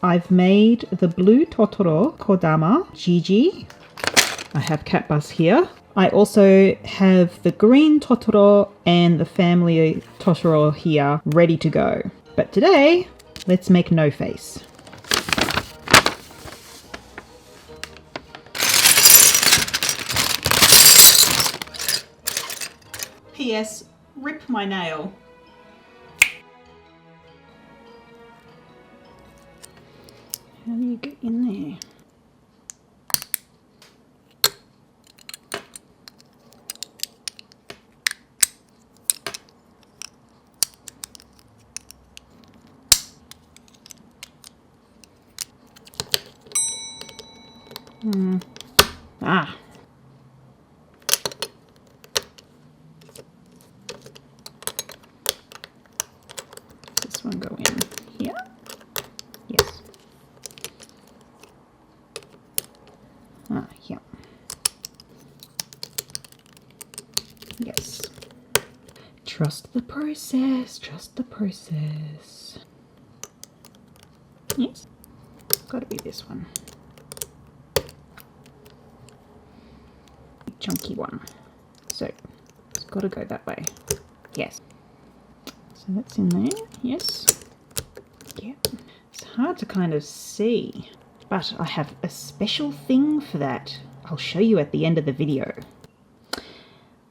I've made the blue Totoro Kodama Gigi. I have cat bus here. I also have the green Totoro and the family Totoro here ready to go. But today, let's make no face. P.S. Rip my nail. How do you get in there? Ah. This one go in here? Yes. Ah, yeah. Yes. Trust the process, trust the process. Yes. Gotta be this one. Chunky one. So it's got to go that way. Yes. So that's in there. Yes. Yeah. It's hard to kind of see, but I have a special thing for that. I'll show you at the end of the video.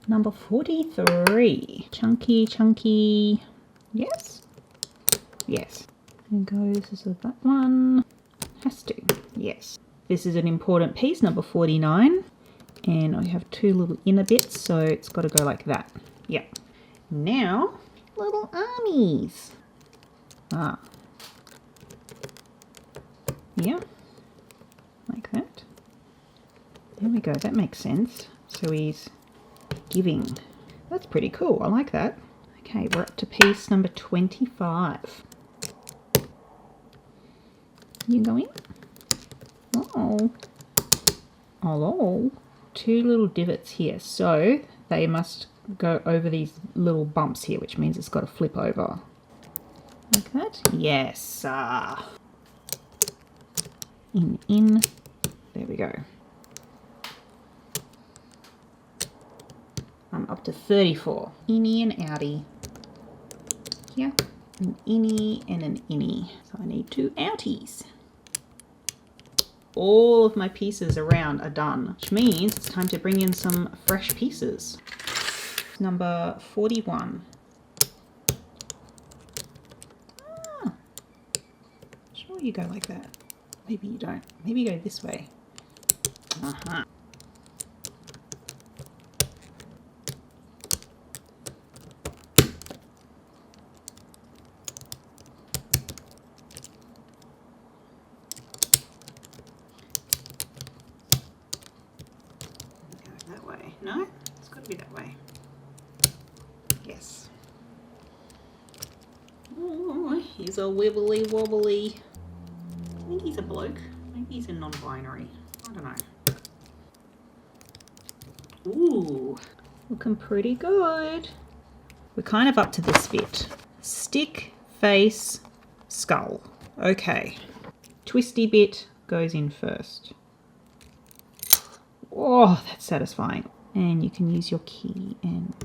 Number 43. Chunky, chunky. Yes. Yes. There goes. This is that one. Has to. Yes. This is an important piece, number 49. And I have two little inner bits, so it's got to go like that. Yeah. Now, little armies. Ah. Yeah. Like that. There we go. That makes sense. So he's giving. That's pretty cool. I like that. Okay, we're up to piece number 25. You go in? Oh. Hello. Two little divots here, so they must go over these little bumps here, which means it's got to flip over like that. Yes. In. There we go. I'm up to 34. Innie and outie. Here, an innie and an innie. So I need two outies. All of my pieces around are done, which means it's time to bring in some fresh pieces. Number 41. Ah, sure you go like that. Maybe you don't. Maybe you go this way. Uh-huh. No, it's got to be that way. Yes. Oh, he's a wibbly wobbly. I think he's a bloke. Maybe he's a non-binary. I don't know. Ooh, looking pretty good. We're kind of up to this bit. Stick, face, skull. Okay. Twisty bit goes in first. Oh, that's satisfying. And you can use your key and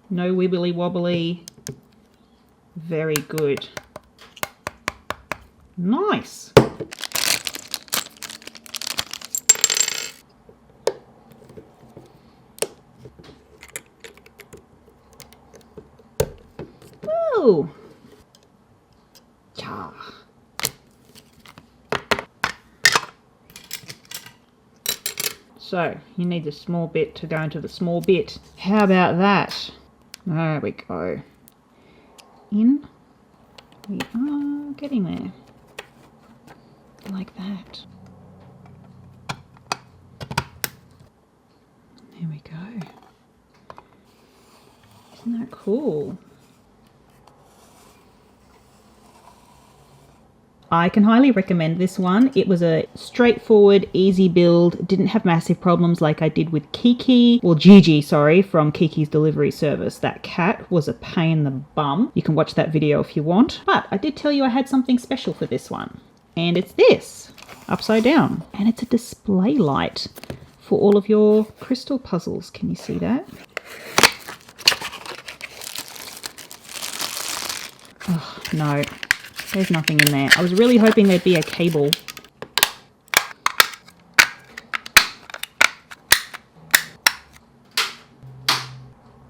no wibbly wobbly. Very good. Nice. Woo. Cha. So you need the small bit to go into the small bit. How about that? There we go. In. We are getting there. Like that. There we go. Isn't that cool? I can highly recommend this one. It was a straightforward, easy build, didn't have massive problems like I did with Kiki, or Gigi, sorry, from Kiki's Delivery Service. That cat was a pain in the bum. You can watch that video if you want. But I did tell you I had something special for this one. And it's this, upside down. And it's a display light for all of your crystal puzzles. Can you see that? Oh, no. There's nothing in there. I was really hoping there'd be a cable.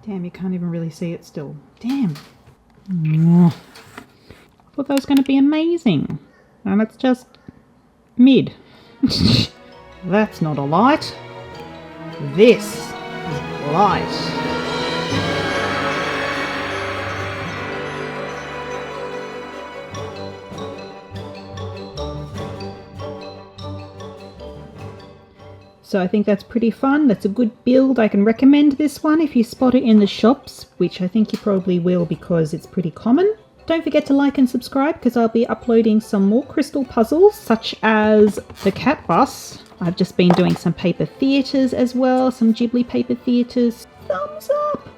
Damn, you can't even really see it still. Damn. I thought that was going to be amazing. And it's just mid. That's not a light. This is light. So I think that's pretty fun. That's a good build. I can recommend this one if you spot it in the shops, which I think you probably will because it's pretty common. Don't forget to like and subscribe because I'll be uploading some more crystal puzzles such as the cat bus. I've just been doing some paper theatres as well, some Ghibli paper theatres. Thumbs up!